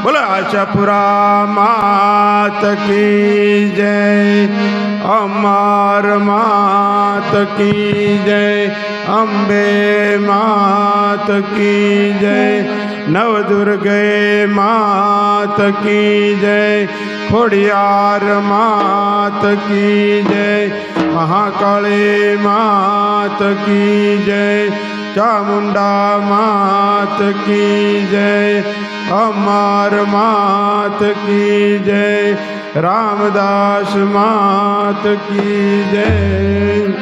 बोलो आशापुरा मात की जय, अमर मात की जय, अम्बे मात की जय, नवदुर्गे मात की जय, खोड़ियार मात की जय, महाकाली मात की जय, चामुंडा मात की जय, अमर मात की जय, रामदास मात की जय।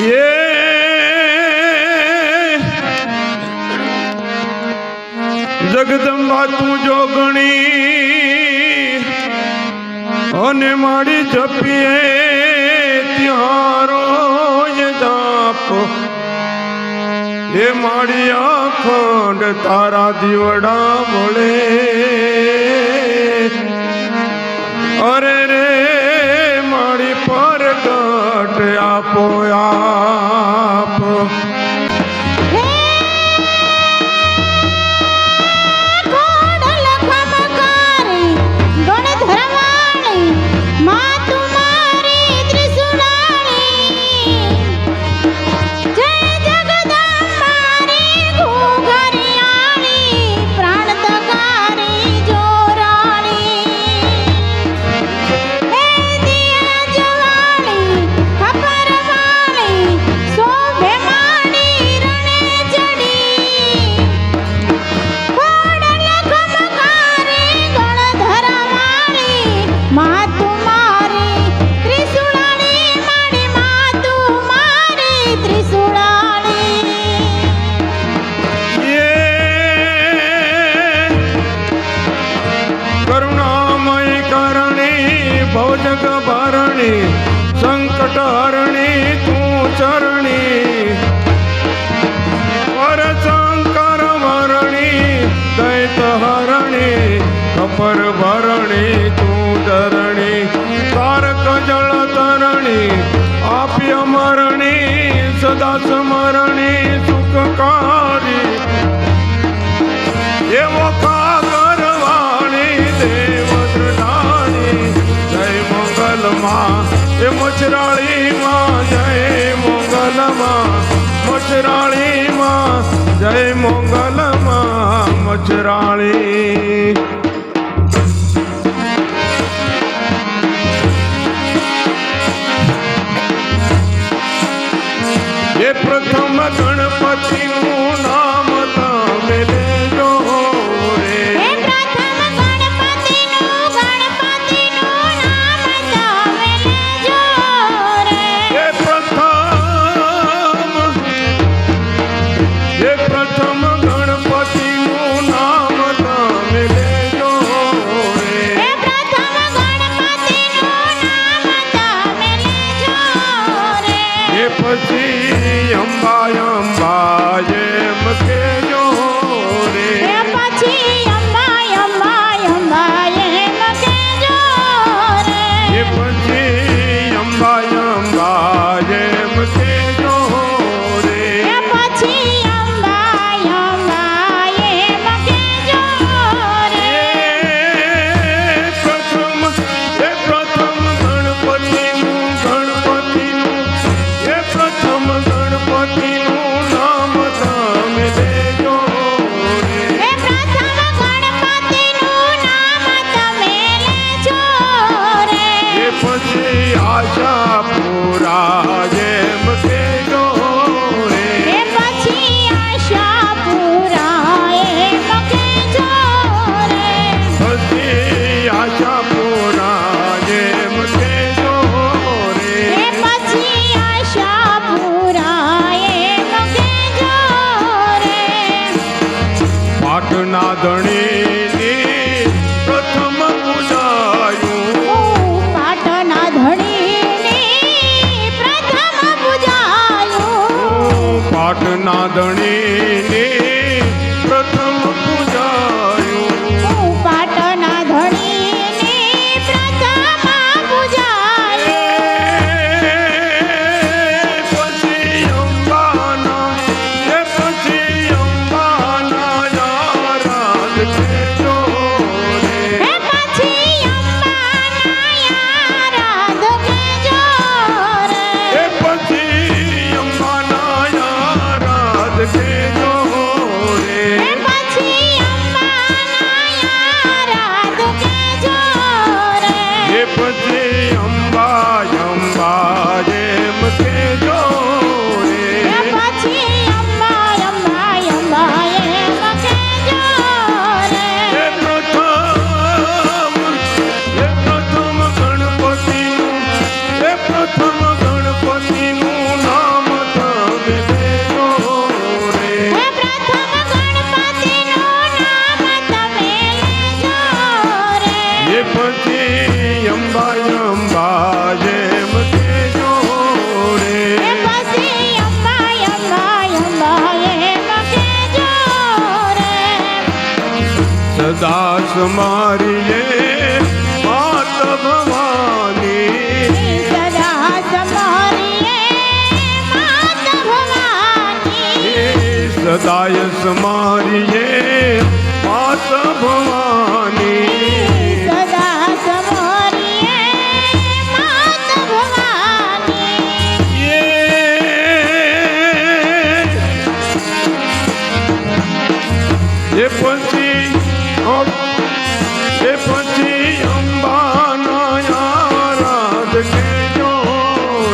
ये जगदंबा तू जोगणी ओने माड़ी जपिए त्यारो ये जाप ये माड़ी अखंड तारा दीवड़ा बोले अरे रे माड़ी पर कट आपो आप जग भरणी संकट हरणी तू चरणी पर शंकर भरणी दैत हरणी कपर भरणी तू धरणी तारक जल तरणी आप्य मरणी सदा स्मरणी सुखकारी एवो कागरवाणी देव दृढ़ाणी जय मंगल माँ ये मछराली माँ जय मंगल माँ मछराली माँ जय मंगल माँ मछराली। ये प्रथम गणपति नाम तमे लेजो रे, प्रथम गणपति नाम तमे लेजो रे, प्रथम गणपति नाम तमे लेजो रे, ये पछी अंबा अंबा एम केजो रे, पछी अंबा अंबा अंबा एम केजो रे, ये पछी अंबा अंबा एम केजो रे, पछी आशापुरा जेम केजो रे, पछी आशापुरा एम केजो रे, पछी आशापुरा जेम केजो रे, पछी आशापुरा एम केजो रे, पाटना धणी प्रथम पूजायु, पाटना धणी पाटना धणी प्रथम पूजायु, पाटना धणी प्रथम पूजायु, पछी अंबाना पछी अंबा સદા સમારીએ માત ભવાની સદા સમારીએ માત ભવાની સદાય સમારીએ માત ભવાની સદા સમારીએ માત ભવાની એ પછી અંબાના યારાદ કેજો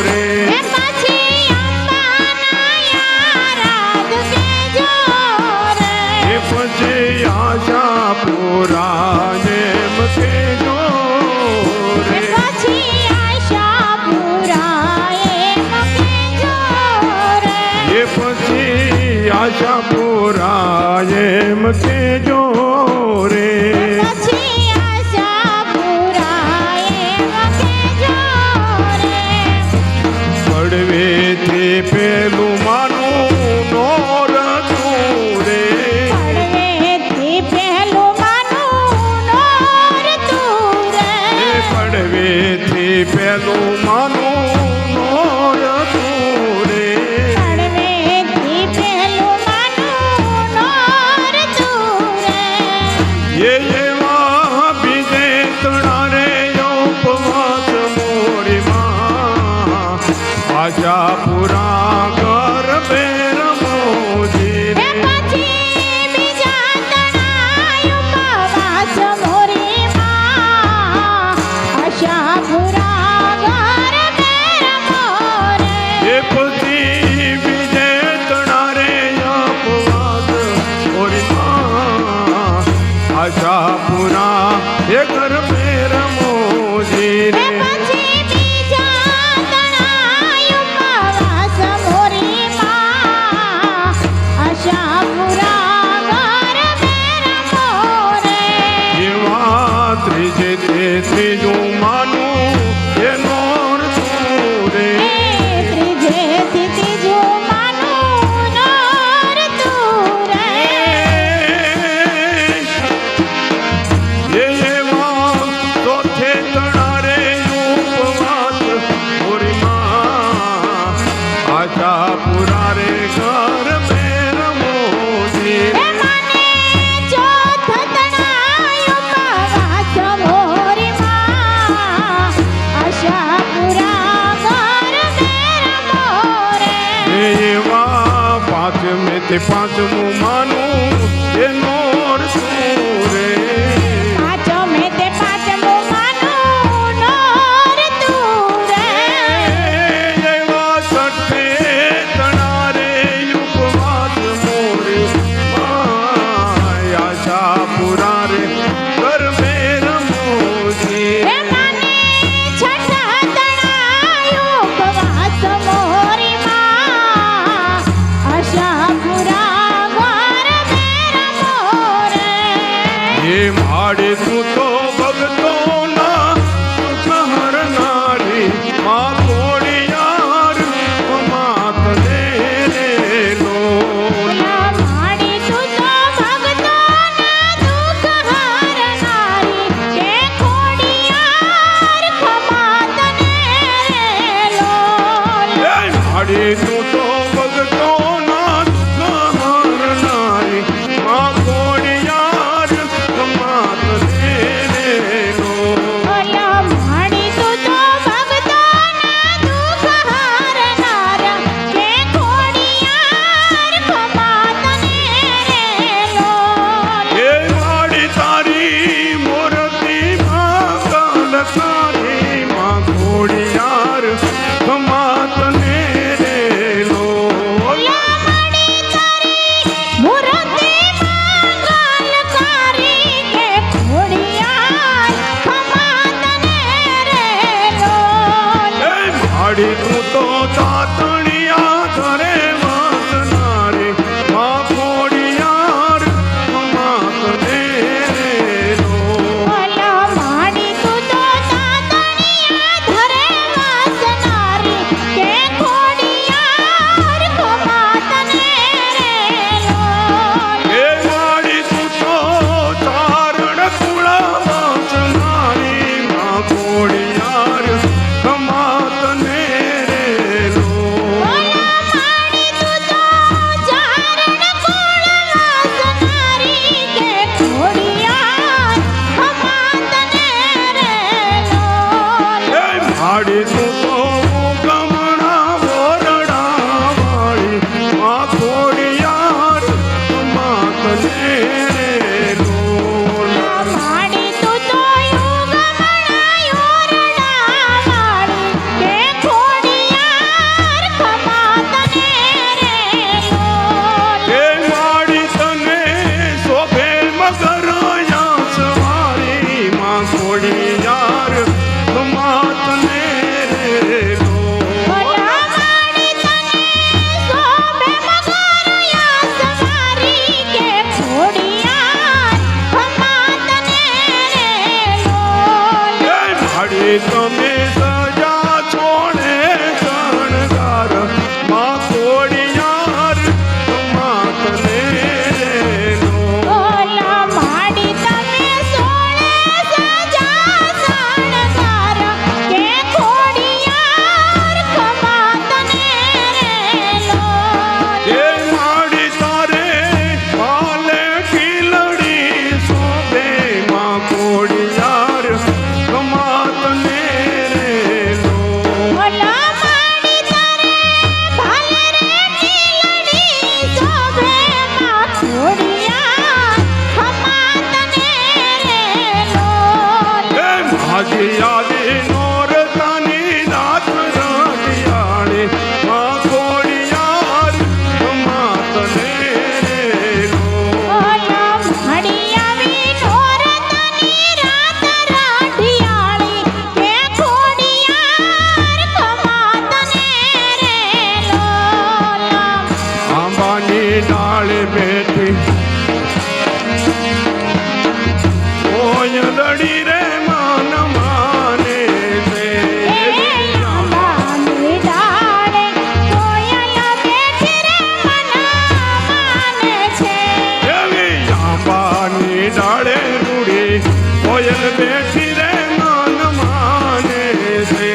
રે એ પછી અંબાના યારાદ કેજો રે એ પછી આશા પુરાને કેજો એ રે પછી આશા પુરાએ કેજો રે એ પછી આશા પુરાએ કેજો રે પછી આશા પુરાએ કેજો રે પડવેથી પેલું માનું નોર તું રે પડવેથી પહેલું માનું નોર તું રે એ પડવેથી પેલું માનું નોર તું રે પડવેથી પહેલું માનું નોર તું રે એ એવા બીજે તણારે ઉપવાસ મોરીમાં આશા પુરા કર બેર મોજી એ પછી બીજા તણાય ઉપવાસ મોરીમાં આશા પુરા ઘર બેર મોરે એ પછી બીજે તણારે ઉપવાસ મોરીમાં આશા પુરા એ કર બેર મોજી એ રે પછી બીજા તણાય ઉપવાસ મોરીમાં આશા પુરા ઘર બેર મોરે એવા ત્રીજે તે ત્રીજું માનું એ નોર તું રે ત્રીજેથી ત્રીજું માનું નોર તું રે એ એવા ચોથે તણારે ઉપવાસ મોરીમાં આશા પુરા રે ઘર બેર મોજી એ માને ચોથ તણાય ઉપવાસ મોરીમાં આશા પુરા ઘર બેર મોરે એવા પાંચમે તે પાંચમું માનું એ નોર તું રે પાંચમે તે પાંચમું માનું નોર તું રે એવા સઠે તણારે ઉપવાસ મોરી આશા પુરા રે કર બેર મોજી એ માને છઠ્ઠા તણાય ઉપવાસ મોરીમાં આશા પુરા ઘર તમે સજા છોડે શણગાર માં કોડિયાર માતને નો ઓલા માડી તમે સોળે સજા શણગાર કે ખોડિયાર ખમા તને રેલો એ માડી તારે પાલે ખીલડી શોભે માં કોડિયાર માતને નો ઓલા માડી તારે ભાલે રે નીલડી શોભે માં ખોડિયાર ખમા તને રેલો એ માજી આવી નોરતાની રાત રડિયાળી માં કોડિયાર માતને નો ઓલા માડી આવી નોરતાની રાત રાઢિયાળી કે ખોડિયાર ખમા તને રેલો આંબાની ડાળે બેઠી કોયલડી રે માન માને છે આંબાની ડાળે કોયલ બેઠી રે મના માને છે એવી આંબાની ડાળે રૂડી કોયલ બેઠી રે માન માને છે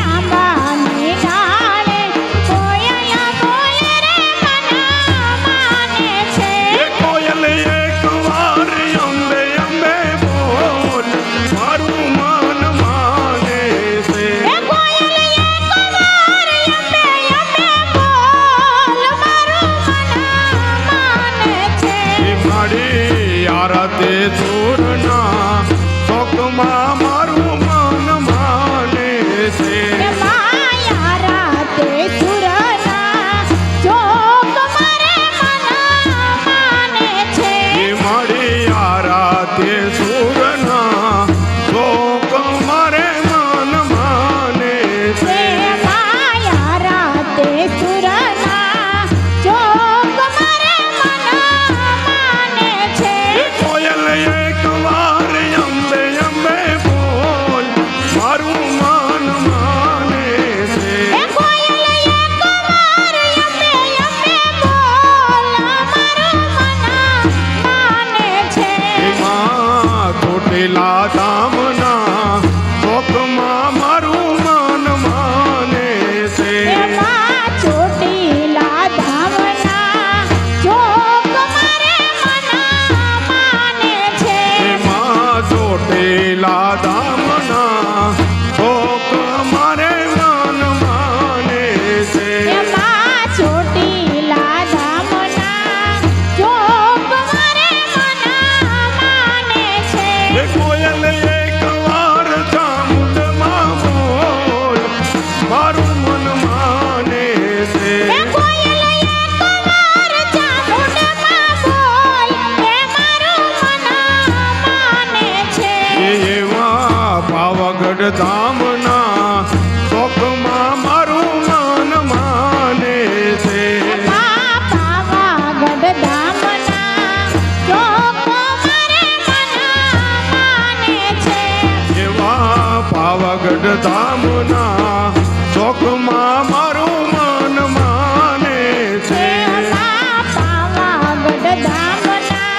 આંબાની ડાળે કોયલ બોલે રે મના માને છે એ કોયલ એક વાર અંબે અંબે બોલ મારું મન માને છે એ કોયલ એકવાર અંબે અંબે બોલ મારું મના માને છે એ મારી આરાતે ચોરના શોકમાં મારું મન માને છે એ માયા રાતે સુરના જોક મારે મના માને છે એ મારી આરાતે સુરના શોક મારે મન માને એ છે માયા રાતે સુરના જોક મારે મના માને છે એ કોયલ એક વાર અંબે અંબે બોલ મારું મન માને છે એ કોયલ એકવાર અંબે અંબે બોલ મારું મના માને છે એમાં ચોટેલા ધામના શોકમાં મારું મન માને છે એમાં ચોટીલા ધામના જોગ મારે મના માને છે એમાં ચોટેલા ધામના શોક મારે મન માને છે એમાં ચોટીલા ધામના જોગ મારે મના માને છે એ કોયલ એક વાર ચામુંડમાં બોલ મારું મન માને છે એ કોયલ એકવાર ચામુંડમાં બોલ એ મારું મના માને છે એવા પાવાગઢ ધામના શોકમાં મારું મન માને છે પાવાગઢ ધામના જોગ મારે મના માને છે એવા પાવાગઢ ધામના શોકમાં મારું મન માને છે પાવાગઢ ધામના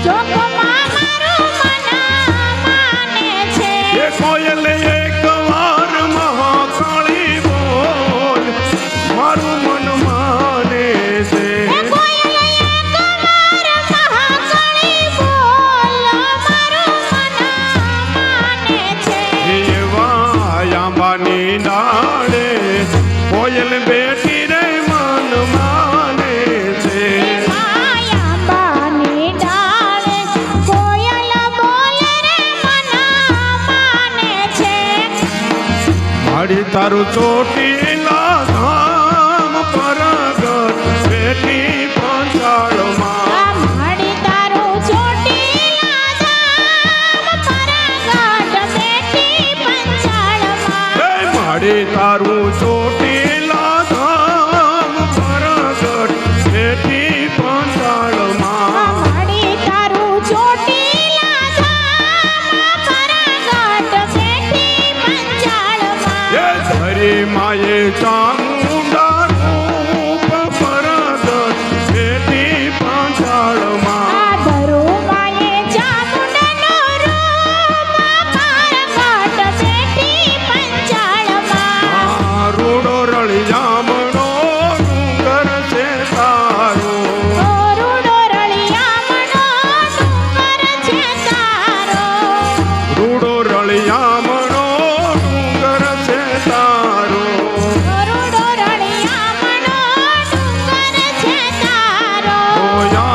જોગમાં મારું મના માને છે એ કોયલ એક વાર મહાકાળી બોલ મારું મન માને છે એ કોયલ એકવાર મહાકાળી બોલ મારું મના માને છે એવા આંબાની ડાળે કોયલ બેઠી રે મન માને છે માયાંબાની ડાળે કોયલ બોલે રે મના માને છે મારી તારું ચોટીલા ધામ પરગટ બેઠી પંચાળમાં માડી તારું ચોટીલા ધામ પરગટ બેઠી પંચાળમાં એ મારી તારું ચોટીલા ધામ પરગટ બેઠી પંચાળમાં માડી તારું ચોટીલા ધામ પરગટ બેઠી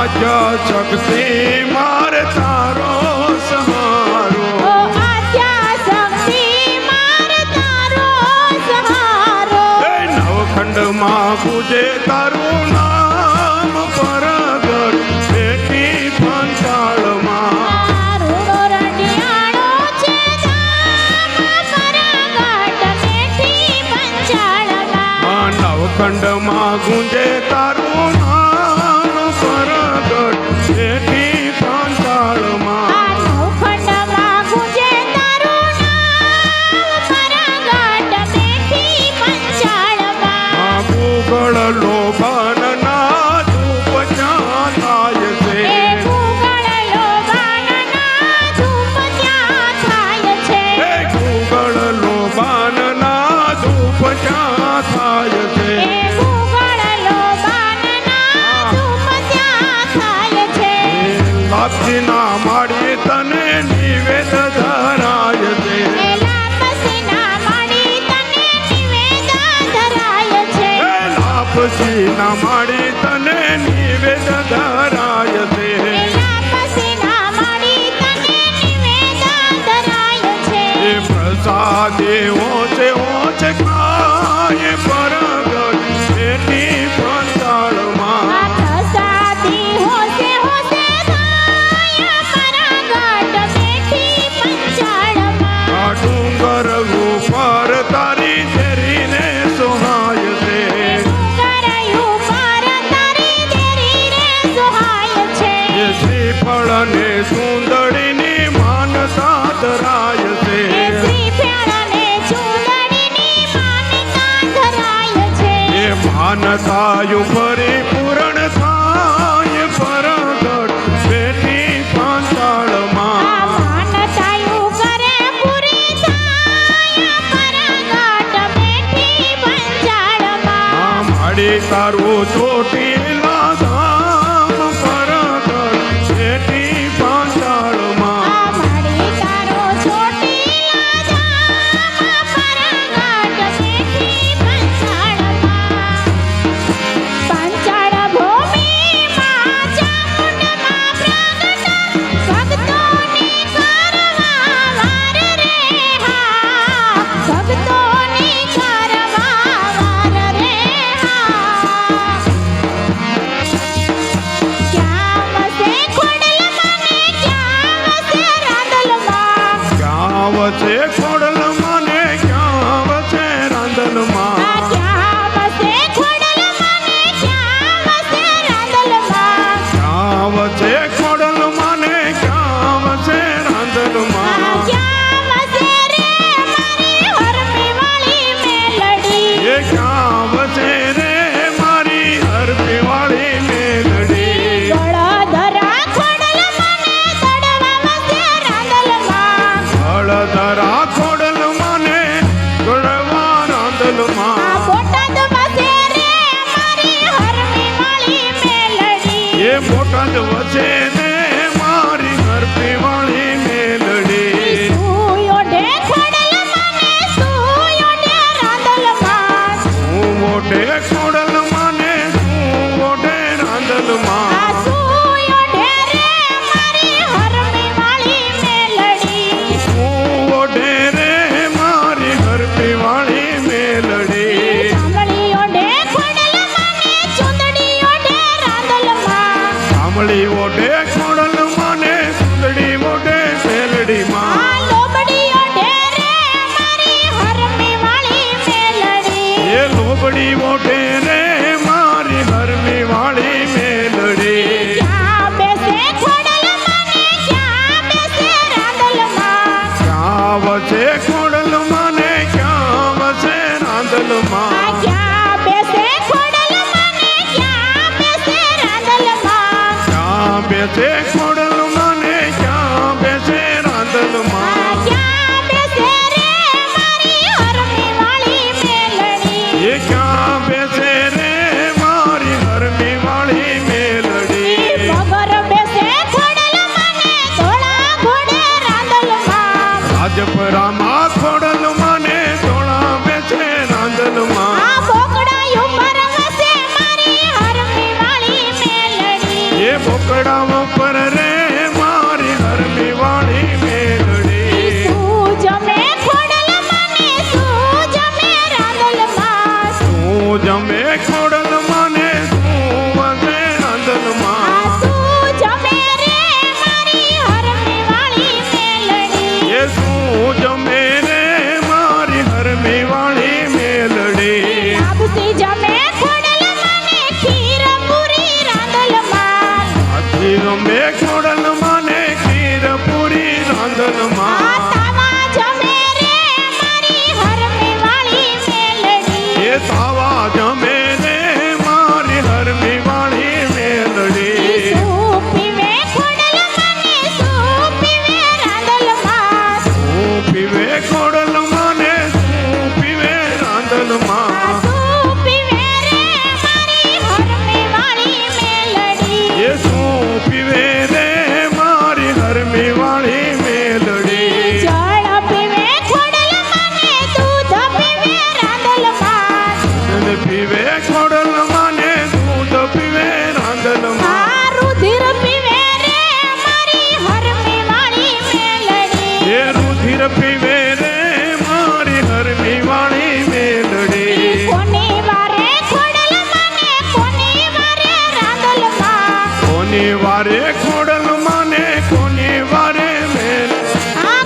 આદ્ય શક્તિ માર તારો સહારો ઓ આદ્યા શક્તિ માર તારો સહારો એ નવખંડમાં પૂજે તારું નામ પરગટ બેટી પંચાળમાં રૂડો રંડિયાળો છે ધામ પરગટ બેઠી પંચાળમાં નવખંડમાં ગુંજે તારું નામ પરગટ બેટી પંચાળમાં નવખંડમાં ગુંજે તારું નામ પરગટ બેઠી પંચાળમાં ગુગળ લોભાનના ધૂપ જ્યાં થાય છે એ ગુગળ લોબાનના ધૂપ ત્યાં થાય છે એ ગુગળ લોભાનના ધૂપ જ્યાં થાય છે એ ગુગળ લોબાનના ધૂપ ત્યાં થાય છે લાપસીના માડી તને નિવેદ ધરાય છે એ લાપસીના માડી તને નિવેદ ધરાય છે એ લાપસીના માડી તને નિવેદ ધરાય છે એ લાપસીના માડી તને નિવેદ ધરાય છે એ પ્રસાદે ઓછે ઓછે ખાય પરગટ બેટી પંચાળમાં આ પ્રસાદી હોશે હોશે થાય પરગટ બેઠી પંચાળમાં આ ડુંગર ઉપર તારી ધેરીને સોહાય છે ડુંગર ઉપર તારી દેરી રે સુહાય છે એ શ્રીફળ ને સુંદડીની માનતા ધરાય છે એ શ્રીફળને ચૂંદડીની માનતા ધરાય છે એ માનતાયું પરિપૂર્ણ થાય પરગટ બેટી આ પંચાળમાં માનતાયું કરે પૂરી થાય પરગટ બેઠી પંચાળમાં માડી તારું ચોટીલા ધામ પરગટ બેટી પંચાળમાં આ માડી તારો ચોટીલા ધામ પરગટ બેઠી પંચાળમાં પંચાળ ભૂમિમાં ચામુંડમાં પ્રગટ ભક્તોની કરવા વાર રે હા ભક્તોની કરવા વાર રે હા ક્યાં વસે ખોડલમાં ને ક્યાં વસે રાંદલમાં ક્યાં વચ્ચે ખોડલમાં ને ક્યાં વચ્ચે રાંદલમાં આ ક્યાં વસે ખોડલમાં ને ક્યાં વસે રાંદલમાં ક્યાં વચ્ચે ખોડલમાં ને ક્યાં વચ્ચે આ રાંદલમાં ક્યાં વસે રે મારી હરમી વાળી મેલડી એ ક્યાં વચ્ચે રે મારી હરપી વાળી મેલડી ગળધરા ખોડલમાં ને દડવા વસે રાંદલમાં હળધરા ખોડલમાં ને ગળવા આ રાંદલમાં બોટાદ વસે રે મારી હરમી વાળી મેલડી એ બોટાદ વચ્ચે ને મારી હરપી વાળી મેલડી સુયો ઢે ખોડલમાં ને સુયો ઢે રાંદલમાં હું મોટે ખોડલમાં ને તું મોટે રાંદલમાં આ સુયો ઢે રે મારી હરમી વાળી મેલડી હું મોટે રે મારી હરપી વાળી મેલડી સાંભળીઓ ઢે ખોડલમાં ને ચૂંદડીઓ ઢે રાંદલમાં સાંભળી ઓઢે ખોડલમાં ને સુંદડી ઓઢે મેલડીમાં આ લોબડીઓ ઢે રે મારી હરમી વાળી મેલડી એ લોબડી ઓઢે રે મારી હરમી વાળી મેલડી ક્યાં બેસે ખોડલમાં ને ક્યાં બેસે રાંદલમાં ક્યાં વચ્ચે ખોડલમાં ને ક્યાં વચ્ચે આ રાંદલમાં ક્યાં બેસે ખોડલમાં ને ક્યાં બેસે રાંદલમાં ક્યાં બેસે ખોડલમાં ને ક્યાં બેસે આ રાંદલમાં ક્યાં બેસે રે મારી હરમી વાળી મેલડી એ ક્યાં બેસે રે મારી હરમી વાળી મેલડી મગર બેસે ખોડલમાં ને ધોળા ઘોડે રાંદલમાં રાજપરામાં ખોડલમાં ને ધોળા બેસે રાંદલમાં આ બોકડાયું પર વસે મારી હરમી વાળી મેલડી એ ઢોકળા ઉપર રે મારી હરમી વાળી મેલડી તું જમે ખોડલમાં ને તું જમે રાંદલમાં તું જમે ખોડલમાં ને તું વગે રાંદલમાં તું જમે રે મારી હરમી વાળી મેલડી એ તું જમે રે મારી હરમી વાળી મેલડી આપસી જમે ખોડલમાં ને ખીર પૂરી રાંદલમાં આથી ગમે ખોડલમાં ને ખીર પૂરી રાંધણમાં તાવા જમે રે મારી હરમી વાળી મેલડી એ તાવા જમે રે મારી હરમી વાળી મેલડી સૂપ પીવે ખોડલમાં ને સૂપ પીવે રાંદલમાં તું પીવે ખોડલમાં ને તું પીવે રાંધણમાં સૂપ પીવે રે મારી હરમી વાળી મેલડી એ તું પીવે રે મારી હરમી વાળી મેલડી જળ પીવે ખોડલમાં ને દૂધ પીવે રાંદલમાં અને પીવે ખોડલમાં ને દૂધ પીવે રાંધણમાં રુધિર પીવે રે મારી હરમી વાળી મેલડી એ રુધિર પીવે રે મારી હરમી વાળી મેલડી કોની વારે ખોડલમાં ને કોની વારે રાંદલમાં કોની વારે ખોડલમાં ને કોની વારે મેલ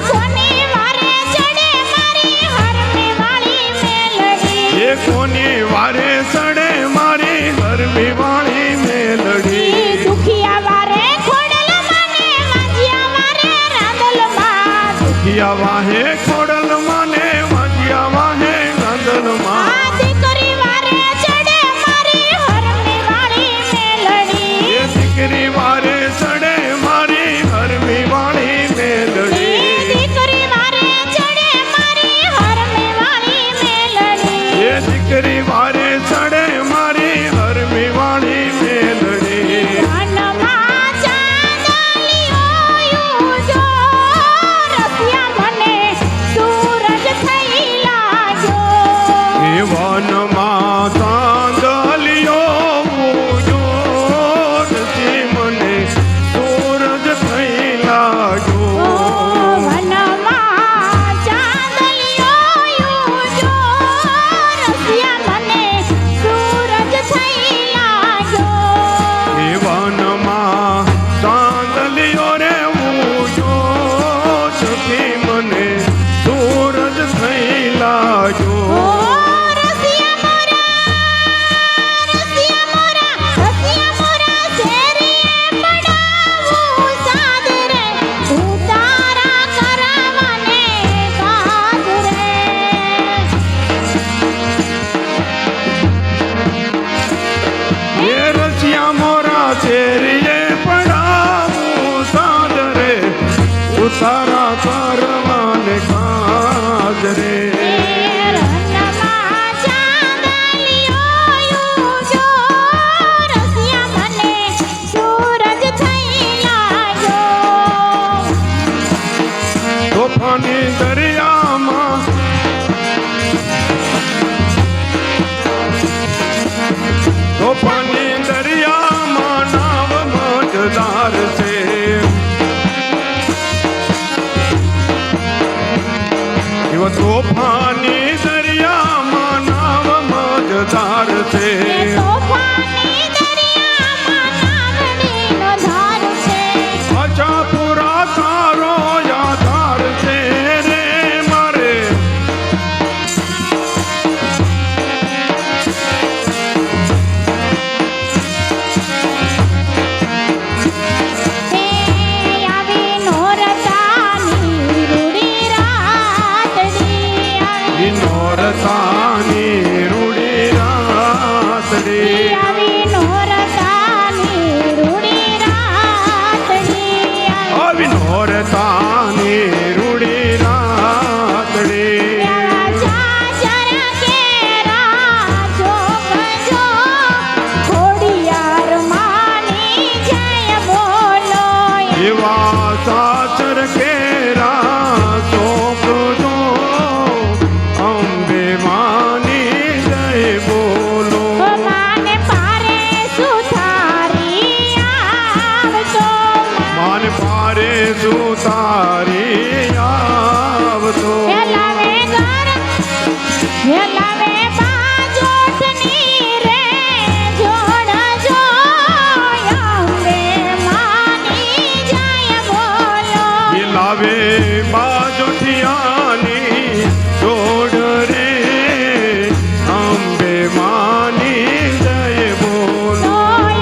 કોની વારે ચડે મારી હરમી વાળી મેલડી એ કોની વારે ચડે મારી હરમી વાળી મેલડી દુખિયા વારે ખોડલમાં ને વાજિયા વારે રાંદલમાં કિયા વાહે ખોડલમાં ને વાજિયા વાહે રાંધણમાં દીકરી વારે ચડે મારી હરમી વાળી મેલડી એ દીકરી વારે ચડે મારી હરમી વાળી મેલડી દીકરી વારે ચડે મારી હરમી વાળી મેલડી એ દીકરી વારે ચડે મારી હરમી વાળી મેલડી વનમાં ચાંદલિયો જો રસિયા મને સૂરજ થઈ લાગ્યો એ વનમાં ચાંદલિયો ઉજો નથી મને સૂરજ થઈ લાગ્યો વનમાં ચાંદલિયો જો રસિયા મને સૂરજ થઈ લાગ્યો એ વનમાં ચાંદલિયો રે ઉજો સખી મને સૂરજ થઈ લાગ્યો એ રસિયા મોરા શેરીએ પડાવું સાદ રે ઉતારા કરવાને કાજ રે તોફાની દરિયામાં તોફાની દરિયામાં નાવ મજદાર છે એવો તોફાની દરિયામાં નાવ મજદાર છે અચ્છા પૂરા તારો યાદાર છે રે મારે નોરતાની રૂડી રાતડી આવી નોરતાની રૂડી રાતડી એવા સાચર કેરા સોપજો અંબે માની જય બોલો માને પારે સુથારી માન પારે શું તારી આવતો લાવે બાજોટની રે જોડજો અંબે માની જય બોલો લાવે બાજોઠિયાની જોડ રે અંબે માની જય બોલો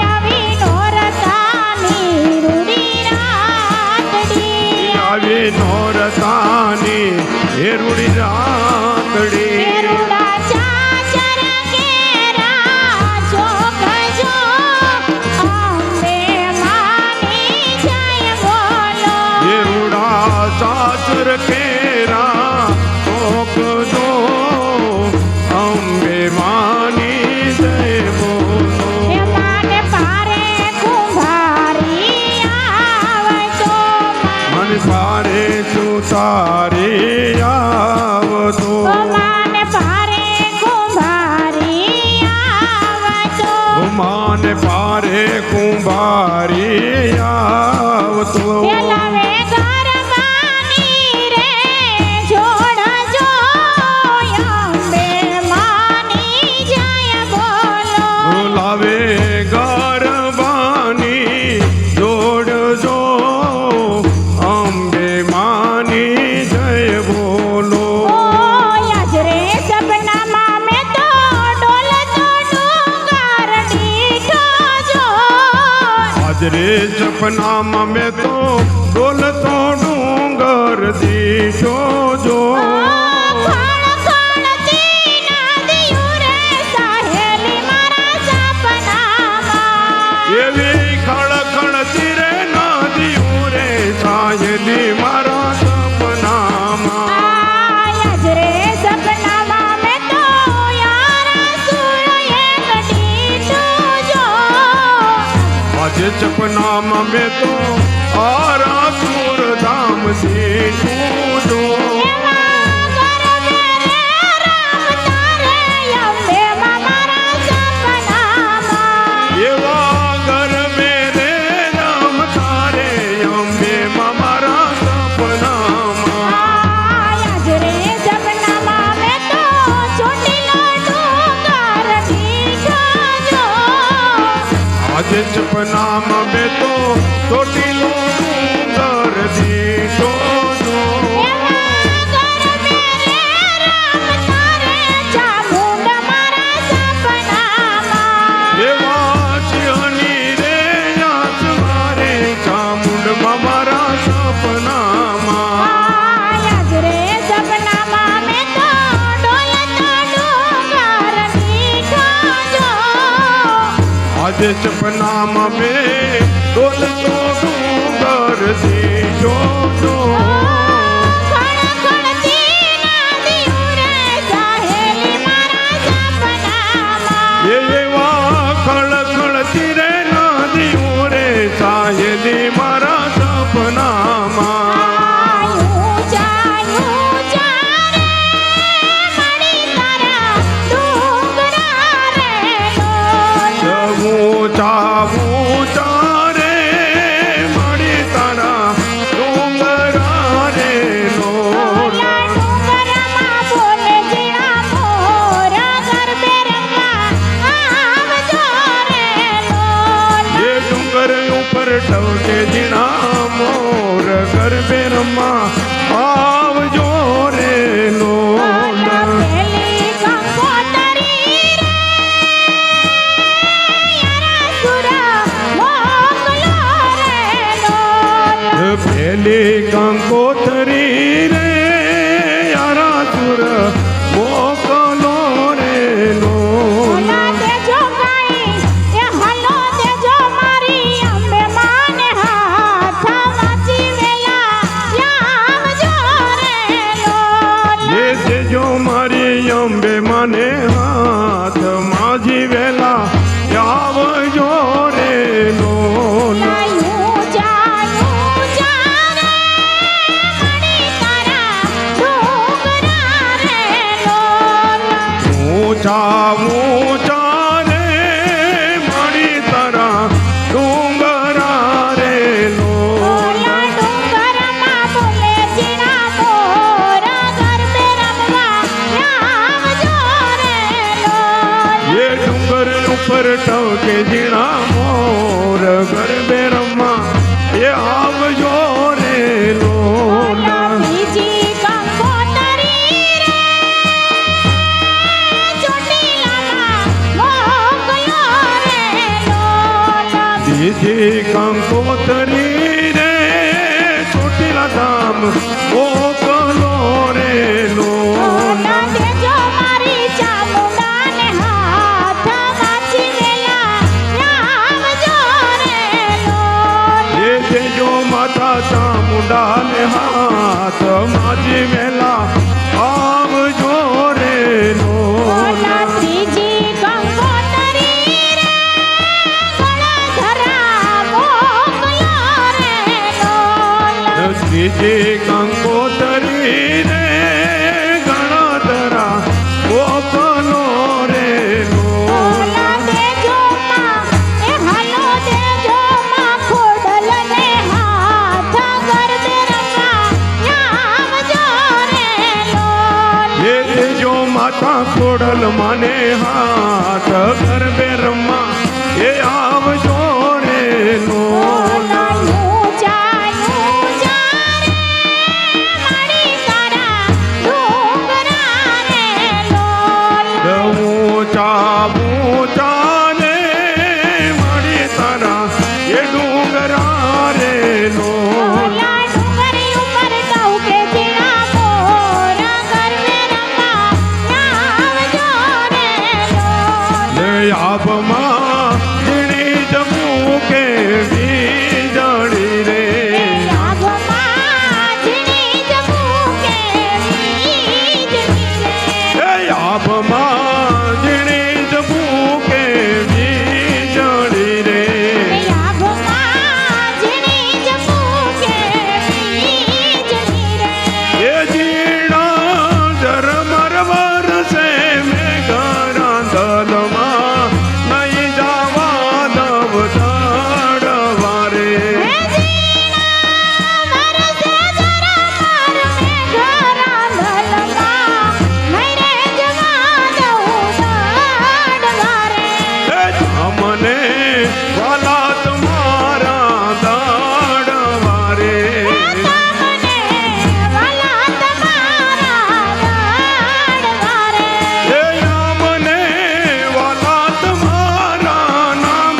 આવી નોરતાની રૂડી રાતડી આવી નોરતાની હેરુડી રાતડી એરુડા ચાચર કેરા જોગજો અંબે માની જય બોલો હેરુડા સાચર કેરા ઓકજો અંબે માની જય બોલો એ માને પારે કુંભારી આવજો મન પારે તું તારી આવતો માને પારે કુંભારી આવજો માન પારે કુંભારી આવતો એ લાવે ગરબાની રે જોડજો અંબે માની જય બોલો લાવે ગરબાની જોડજો અંબે માની જય બોલો ઓ યાજરે સપનામાં મેં તો ડોલતો ડુંગર દીઠો જો હાજરે સપનામાં મેં તો ડોલતો ડુંગર દીઠો જો ખણ ખણતી નદીયું રે સાહેલી મારા સપનામાં એવી ખળખળતી રે નદીઓ રે સાયલી મારા સપનામાં યાજરે સપનામાં મેં તો યારા સુર એક દીઠો જો આજે સપનામાં મેં તો આરા સુર ધામ દીઠું જો એવા ગરબે રે રામ તારે અંબે મારા સપનામાં એવા ગરબે રે રામ તારે અંબે મારા સપનામાં યાજરે સપનામાં મેં તો ચોટીલો ડુંગર દીઠો જો આજે સપનામાં મેં તો ચોટીલો ડુંગર દીઠો જો એવા ગરબે રે રામ તારે ચામુંડ મારા સપનામાં એવા સિંહની રે યાસ મારે ચામુંડમાં મારા સપનામાં યાજરે સપનામાં મેં તો ડોલતો ડુંગર દીઠો જો આજે સપનામાં મેં ડોલતો ડુંગર દીઠો જો ખણ ખણતી નદીયું રે સાહેલી મારા સપનામાં એવા ખળખળતી રે નદીઓ રે સાયલી મારા સપનામાં ઊંચા ઊંચા રે મળી તારા ડુંગરા રે લોલ ઊંચા ઊંચા રે મળી તારા ડુંગરા રે લોલ ઓલા ડુંગરમાં બોલે જીણા મોર ગરબે રમવા આવજો રે લોલ એ ડુંગર ઉપર ટવકે જીણા મોર ગરબે રમવા આવજો રે લોલ પેલી કંકોતરી રે યારા સુર મોકલો રે લોલ પેલી કંકોતરી રે યારા સુર મોકલો રે લોલ ઓલા દેજો ગાઈ એ હલો દેજો મારી અંબે માને હાથ વાંચી વેલા આવજો રે લોલ એ દેજો મારી અંબે મને હાથ માજી વેલા આવજો રે લોલ ઊંચા ઊંચા રે મણી ટવકે ઝીણા મોર ગરબે રમવા એ આવજો રે લોલા બીજી કંકોતરી રે ચોટીલામાં મોકલો રે લોલા બીજી કંકોતરી રે ચોટીલા ધામ મોકલો રે લોલા દેજો મારી ચામુંડાને હાથ વાંચી વેલા આવજો રે લોલા એ દેજો માતા ચામુંડાને હાથ માજી વેલા આવજો રે લોલા ત્રીજી કંકોતરી રે ગળધરા મોકલો રે લોલા ત્રીજી કંકોતરી રે ગણતરા મોકલો રે લોલા દેજો માં એ હાલો દેજો માં ખોડલને હાથ ગરબે રમવા આવજો રે લોલા એ દેજો માતા ખોડલ માને હાથ ગરબે રમવા એ આવજો રે લોલા ઊંચા ઊંચા રે મારી તારા ડુંગરા રે લોલા ઊંચા ઊંચા ને મારી તારા એ ડુંગરા રે લોલા ડુંગરી ઉપર ટવકે ઝીણા મોર ગરબે રમવા આવજો રે લોલા લે આભમાં ઝીણી જમું કે વીજળી રે આભમાં ઝીણી જમું કે વીજળી રે એ આભમાં ઝીણી જમું કે વીજળી રે આભમાં ઝીણી જમું કે વીજળી રે એ ઝીણા ઝરમર વરસે મેઘના દલમાં નહીં જવા દવ દાડવા રે અમને વાલા તમારા દાડવા રે એ અમને વાલા તમારા નામ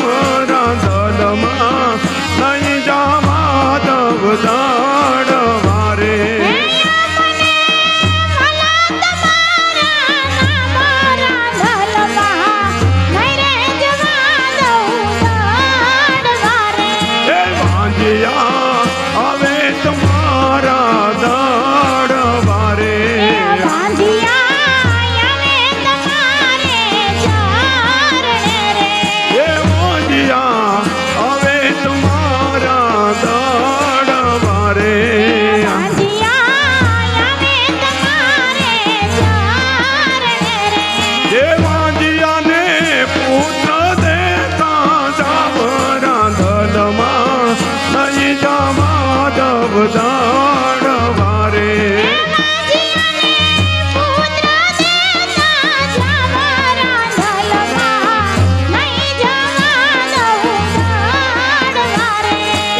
રાંધલમાં નહીં જવા દવ દાડવા રે એ વાંજિયા હવે તમારા દાડવા રે એ વાંજિયા હવે તમારા દાડવા રે એ વાંજિયાને પુત્ર દેતા જાવ રાંધલમાં નહીં જવા દવ દાડવા રે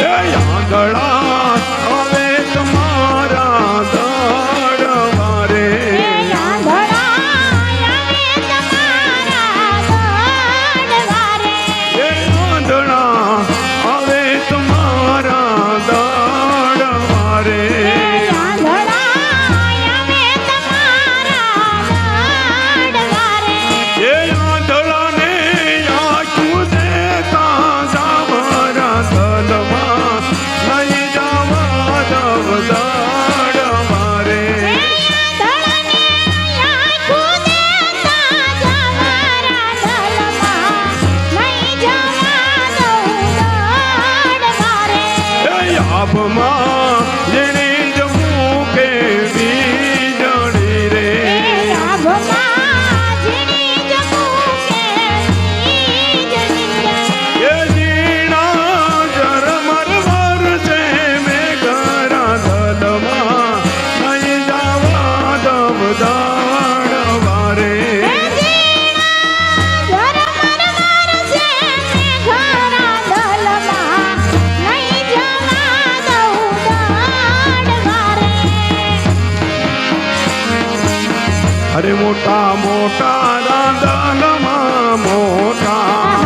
એ આંગળા હવે તમારા દાડવા રે એ આંધળા હવે તમારા દાડવા રે એ આંધળાને આખું દેતા જાવ રાંધલમાં નહીં જવા દવ દાડવા રે એ આભમાં ઝીણી જમું કે વીજળી રે એ ઝીણા ઝરમર વરસે મેઘના દલમાં નહીં જવા દવ દાડવા રે ઝરમર વરસે અરે મોટા મોટા રાંદલમાં મોટા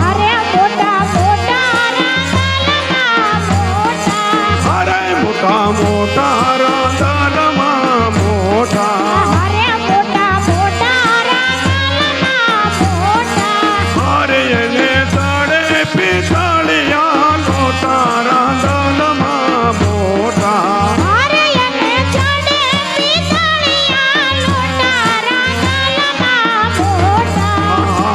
અરે મોટા મોટા રાંદલમાં મોટા અરે મોટા મોટા રાંદલમાં મોટા અરે મોટા મોટા રાંદલમાં મોટા અરે એને તળે પિતળિયા લોટા રાંદલમાં મોટા અરે એને ચડે પિતળિયા લોટા રાંદલમાં મોટા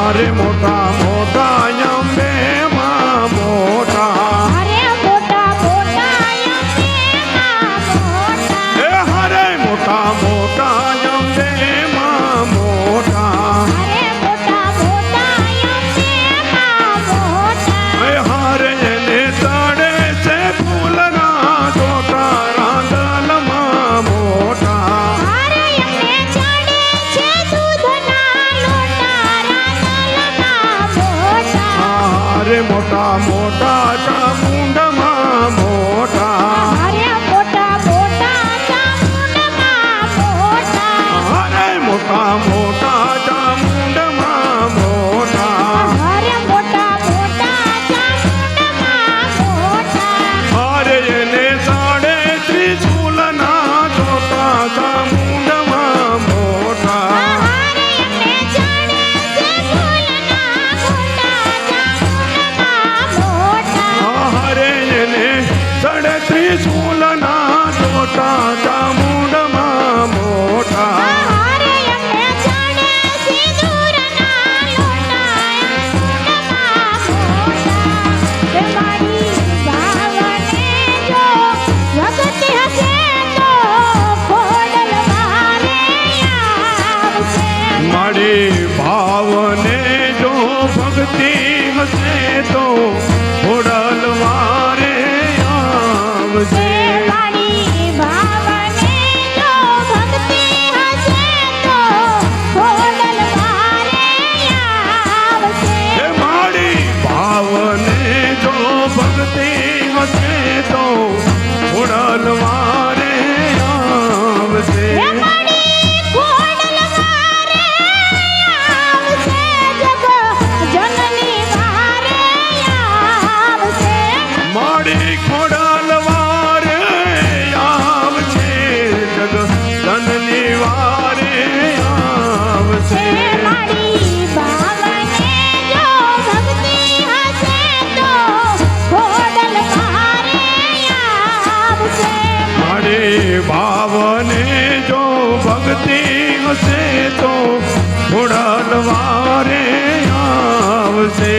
અરે મોટા મોટા અંબે માં મોટા અરે મોટા મોટા અંબેમાં મોટા એ હરે મોટા મોટા અંબે માં મોટા અરે મોટા મોટા અંબેમાં મોટા એ હરે એને તળે છે ફૂલના જોટા રાંદલમાં મોટા અરે એને ચડે છે દૂધના લોટા રાંદલમાં મોટા અરે મોટા મોટા ચામુંડમાં મોટા અરે મોટા મોટા ચામુંડમાં મોટા અરે મોટા મોટા ચામુંડમાં મોટા અરે મોટા મોટા ચામુંડમાં મોટા અરે એને સાડે ત્રિશુલના જોટા ચામુંડમાં મોટા અરે એને ચડે છે ફૂલના ઘોટા ચામુંડમાં મોટા હરે એને સાડે ત્રિશુલના જોટા ચામુંડમાં મોટા અરે એને ચડે સિંદૂરના લોટા ચામુંડમાં મોટા એ મારી ભાવને જો ભક્તિ હશે તો ખોડલ મારે આવશે મારી ભાવને જો ભક્તિ હશે તો ખોડલ વારે આવશે મારી ભાવને જો ભક્તિ હશે તો ખોડલ મારે આવશે હે મારી ભાવને જો ભક્તિ હશે તો ખોડલ વારે આવશે હે મારી ખોડલ મારે આવશે જગ જનની મારે આવશે મારી ખોડલ વારે આવશે જગ ધનની વારે આવશે હે મારી ભાવને જો ભક્તિ હશે તો ખોડલ મારે આવશે મારે ભાવને જો ભક્તિ હશે તો ખોડલ વારે આવશે